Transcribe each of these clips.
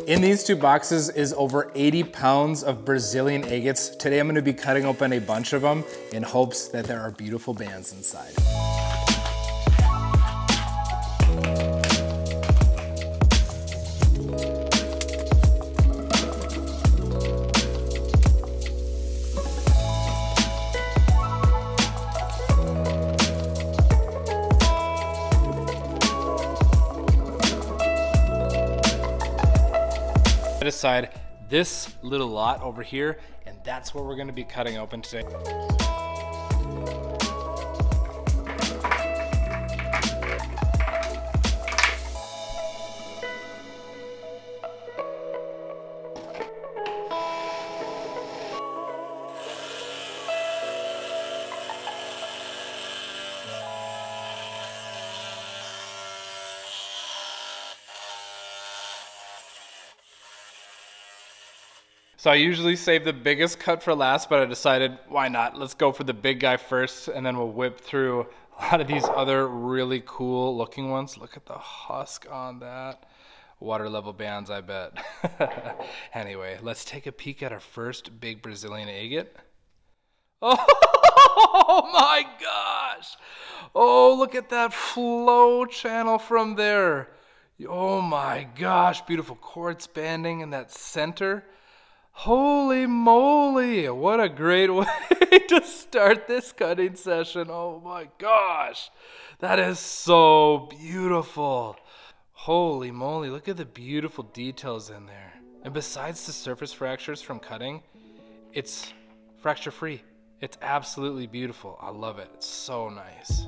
In these 2 boxes is over 80 pounds of Brazilian agates. Today I'm gonna be cutting open a bunch of them in hopes that there are beautiful bands inside. Aside this little lot over here, and that's what we're going to be cutting open today. So I usually save the biggest cut for last, but I decided, why not? Let's go for the big guy first, and then we'll whip through a lot of these other really cool looking ones. Look at the husk on that. Water level bands, I bet. Anyway, let's take a peek at our first big Brazilian agate. Oh my gosh! Oh, look at that flow channel from there. Oh my gosh, beautiful quartz banding in that center. Holy moly, what a great way to start this cutting session. Oh my gosh, that is so beautiful. Holy moly, look at the beautiful details in there. And besides the surface fractures from cutting, it's fracture free. It's absolutely beautiful. I love it. It's so nice.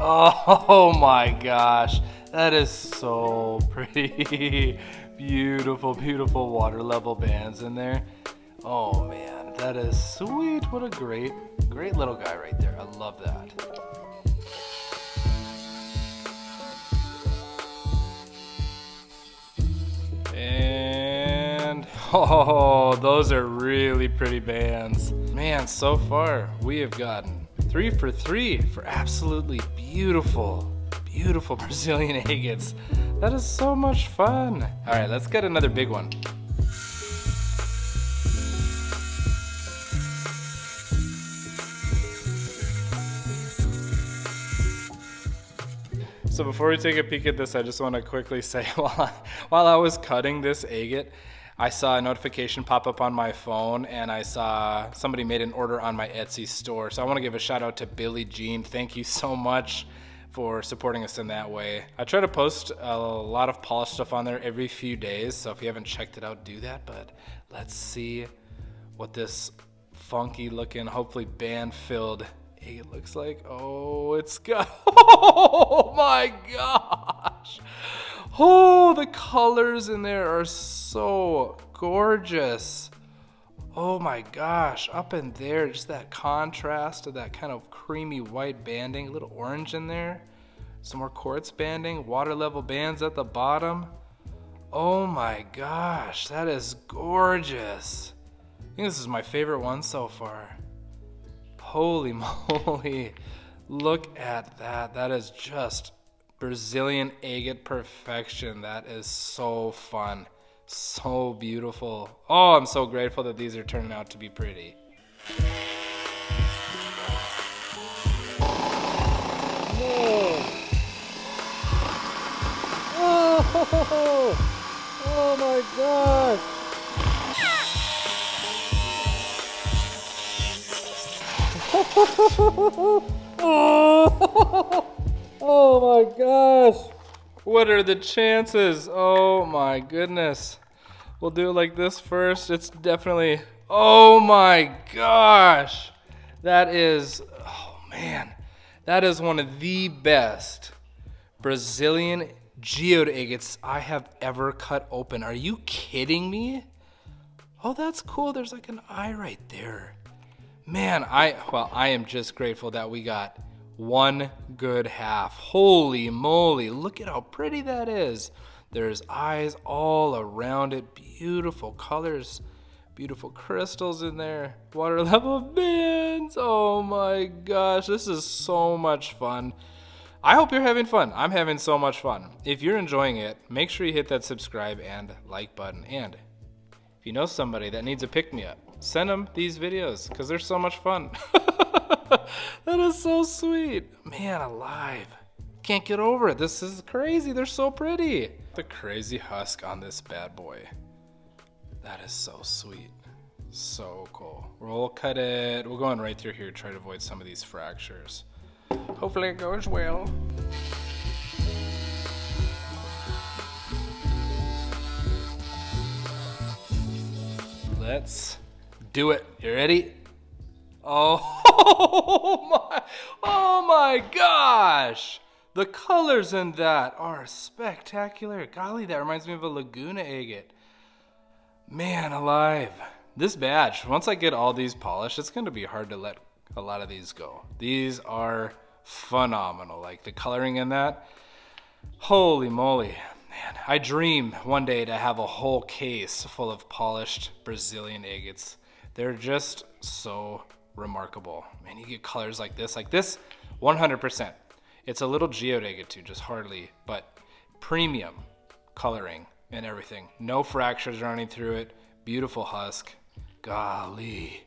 Oh my gosh, that is so pretty. Beautiful, beautiful water level bands in there. Oh man, that is sweet. What a great little guy right there. I love that. And oh, those are really pretty bands. Man, so far we have gotten 3 for 3 for absolutely beautiful Brazilian agates. That is so much fun. All right, let's get another big one. So before we take a peek at this, I just want to quickly say while I was cutting this agate, I saw a notification pop up on my phone, and I saw somebody made an order on my Etsy store. So I want to give a shout out to Billie Jean. Thank you so much for supporting us in that way. I try to post a lot of polished stuff on there every few days, so if you haven't checked it out, do that. But let's see what this funky looking, hopefully band filled agate looks like. Oh, it's got, oh my gosh. Oh, the colors in there are so gorgeous. Oh my gosh, up in there, just that contrast to that kind of creamy white banding, a little orange in there. Some more quartz banding, water level bands at the bottom. Oh my gosh, that is gorgeous. I think this is my favorite one so far. Holy moly, look at that. That is just Brazilian agate perfection. That is so fun, so beautiful. Oh, I'm so grateful that these are turning out to be pretty. Oh my gosh. Oh my gosh. What are the chances? Oh my goodness. We'll do it like this first. It's definitely, oh my gosh. That is, oh man. That is one of the best Brazilian geode agates I have ever cut open. Are you kidding me? Oh, that's cool. There's like an eye right there. Man, I am just grateful that we got one good half. Holy moly, look at how pretty that is. There's eyes all around it, beautiful colors, Beautiful crystals in there. Water level bands. Oh my gosh, this is so much fun. I hope you're having fun. I'm having so much fun. If you're enjoying it, make sure you hit that subscribe and like button. And if you know somebody that needs a pick-me-up, send them these videos because they're so much fun. That is so sweet. Man alive. Can't get over it. This is crazy. They're so pretty. The crazy husk on this bad boy. That is so sweet. So cool. We'll cut it. We'll go in right through here, try to avoid some of these fractures. Hopefully it goes well. Let's do it. You ready? Oh my gosh! The colors in that are spectacular. Golly, that reminds me of a Laguna agate. Man alive. This batch, once I get all these polished, it's going to be hard to let a lot of these go. These are phenomenal. Like the coloring in that. Holy moly. Man, I dream one day to have a whole case full of polished Brazilian agates. They're just so remarkable. Man, you get colors like this 100%. It's a little geode agate too, just hardly, but premium coloring and everything. No fractures running through it. Beautiful husk. Golly.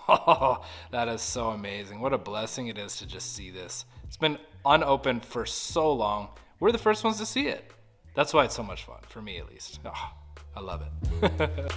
That is so amazing. What a blessing it is to just see this. It's been unopened for so long. We're the first ones to see it. That's why it's so much fun, for me at least. Oh, I love it.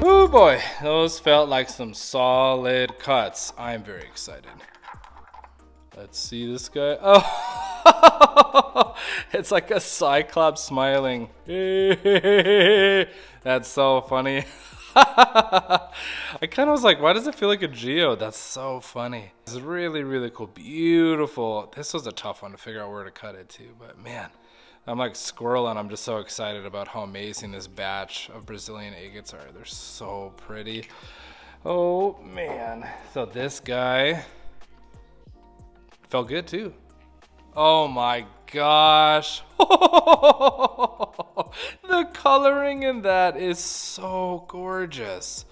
Oh boy, those felt like some solid cuts. I'm very excited. Let's see this guy. Oh, it's like a cyclops smiling. That's so funny. I kind of was like, why does it feel like a geode? That's so funny. It's really, really cool. Beautiful. This was a tough one to figure out where to cut it to, but man. I'm like squirreling. I'm just so excited about how amazing this batch of Brazilian agates are. They're so pretty. Oh man. So this guy felt good too. Oh my gosh. The coloring in that is so gorgeous.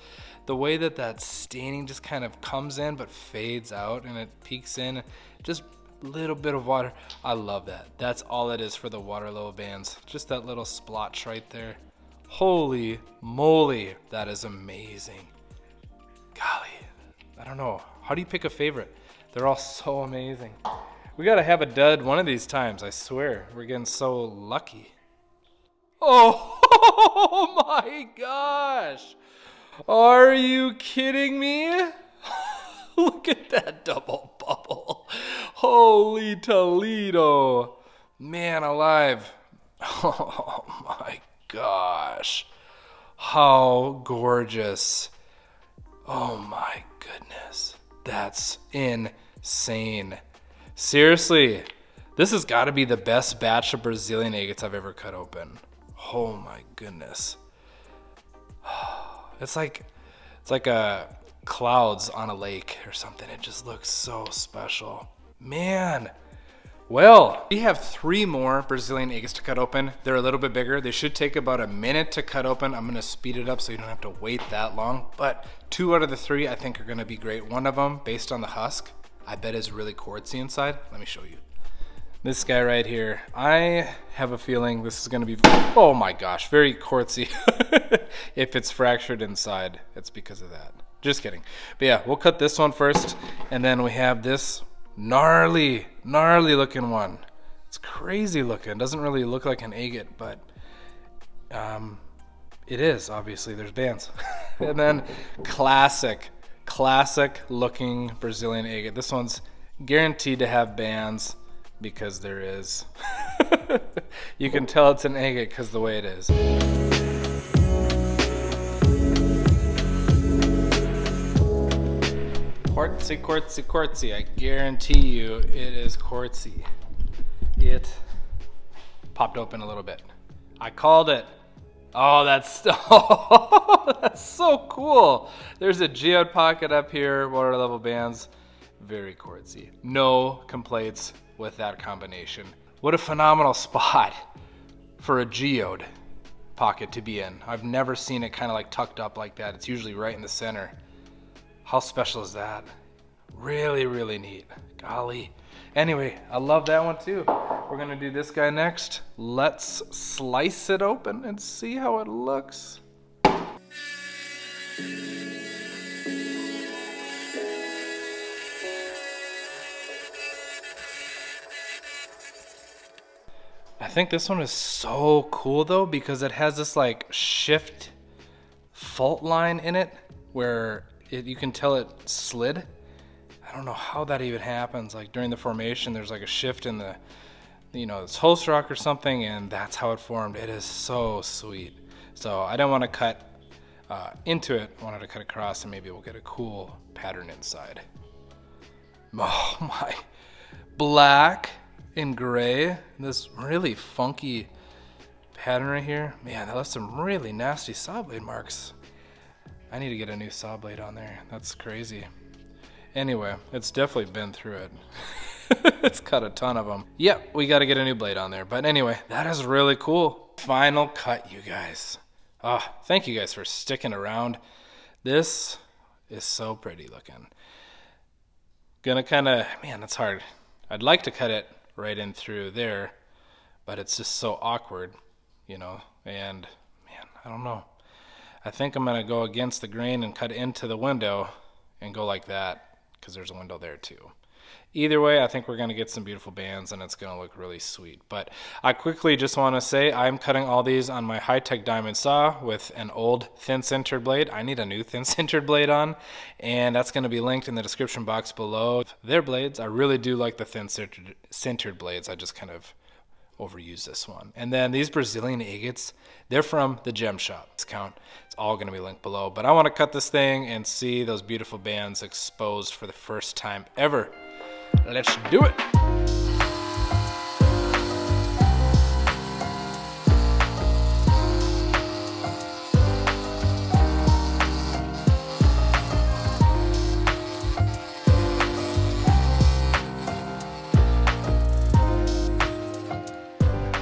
The way that that staining just kind of comes in but fades out and it peeks in. Just little bit of water. I love that. That's all it is for the water level bands. Just that little splotch right there. Holy moly, that is amazing. Golly, I don't know. How do you pick a favorite? They're all so amazing. We gotta have a dud one of these times, I swear. We're getting so lucky. Oh my gosh. Are you kidding me? Look at that double bubble. Holy Toledo. Man alive. Oh my gosh. How gorgeous. Oh my goodness. That's insane. Seriously, this has got to be the best batch of Brazilian agates I've ever cut open. Oh my goodness. It's like a clouds on a lake or something. It just looks so special. Man. Well, we have 3 more Brazilian agates to cut open. They're a little bit bigger. They should take about a minute to cut open. I'm gonna speed it up so you don't have to wait that long. But 2 out of the 3 I think are gonna be great. One of them, based on the husk, I bet is really quartzy inside. Let me show you. This guy right here, I have a feeling this is gonna be, oh my gosh, very quartzy. If it's fractured inside, it's because of that. Just kidding. But yeah, we'll cut this one first, and then we have this gnarly looking one. It's crazy looking. Doesn't really look like an agate, but it is, obviously. There's bands. And then classic classic looking Brazilian agate. This one's guaranteed to have bands because there is. You can tell it's an agate because the way it is. Quartzy, quartzy, quartzy. I guarantee you it is quartzy. It popped open a little bit. I called it. Oh, that's that's so cool. There's a geode pocket up here, water level bands. Very quartzy. No complaints with that combination. What a phenomenal spot for a geode pocket to be in. I've never seen it kind of like tucked up like that. It's usually right in the center. How special is that? Really, really neat. Golly. Anyway, I love that one too. We're gonna do this guy next. Let's slice it open and see how it looks. I think this one is so cool though because it has this like shift fault line in it where you can tell it slid. I don't know how that even happens. Like during the formation, there's like a shift in the, this host rock or something, and that's how it formed. It is so sweet. So I don't want to cut into it. I wanted to cut across, and maybe we'll get a cool pattern inside. Oh my, black and gray. This really funky pattern right here. Man, that left some really nasty saw blade marks. I need to get a new saw blade on there. That's crazy. Anyway, it's definitely been through it. It's cut a ton of them. Yep, we got to get a new blade on there. But anyway, that is really cool. Final cut, you guys. Thank you guys for sticking around. This is so pretty looking. Gonna kind of, man, that's hard. I'd like to cut it right in through there, but it's just so awkward, and man, I don't know. I think I'm gonna go against the grain and cut into the window and go like that because there's a window there too. Either way, I think we're gonna get some beautiful bands and it's gonna look really sweet. But I quickly just wanna say I'm cutting all these on my high-tech diamond saw with an old thin-sintered blade. I need a new thin-sintered blade on, and that's gonna be linked in the description box below. Their blades, I really do like the thin-sintered blades. I just kind of overuse this one. And then these Brazilian agates, they're from the Gem Shop. Discount. It's all going to be linked below. But I want to cut this thing and see those beautiful bands exposed for the first time ever. Let's do it.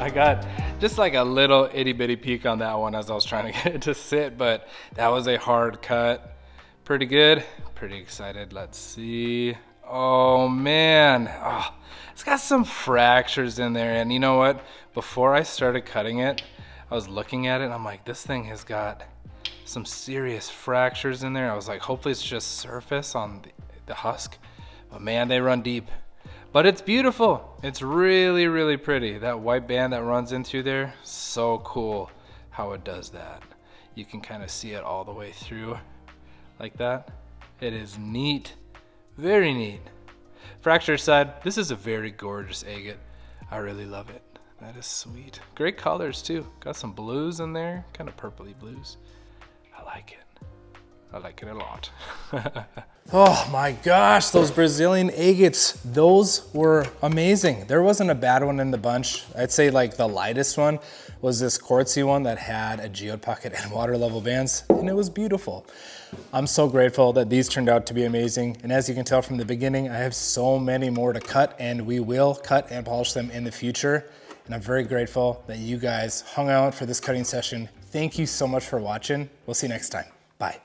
I got just like a little itty bitty peek on that one as I was trying to get it to sit, but that was a hard cut. Pretty good, pretty excited. Let's see. Oh man, it's got some fractures in there, and you know what? Before I started cutting it, I was looking at it and I'm like, this thing has got some serious fractures in there. I was like, hopefully it's just surface on the husk, but man, they run deep. But it's beautiful. It's really, really pretty. That white band that runs into there, so cool how it does that. You can kind of see it all the way through like that. It is neat, very neat. Fracture side, this is a very gorgeous agate. I really love it. That is sweet. Great colors too. Got some blues in there, kind of purpley blues. I like it. I like it a lot. Oh my gosh, those Brazilian agates, those were amazing. There wasn't a bad one in the bunch. I'd say like the lightest one was this quartzy one that had a geode pocket and water level bands, and it was beautiful. I'm so grateful that these turned out to be amazing. And as you can tell from the beginning, I have so many more to cut, and we will cut and polish them in the future. And I'm very grateful that you guys hung out for this cutting session. Thank you so much for watching. We'll see you next time. Bye.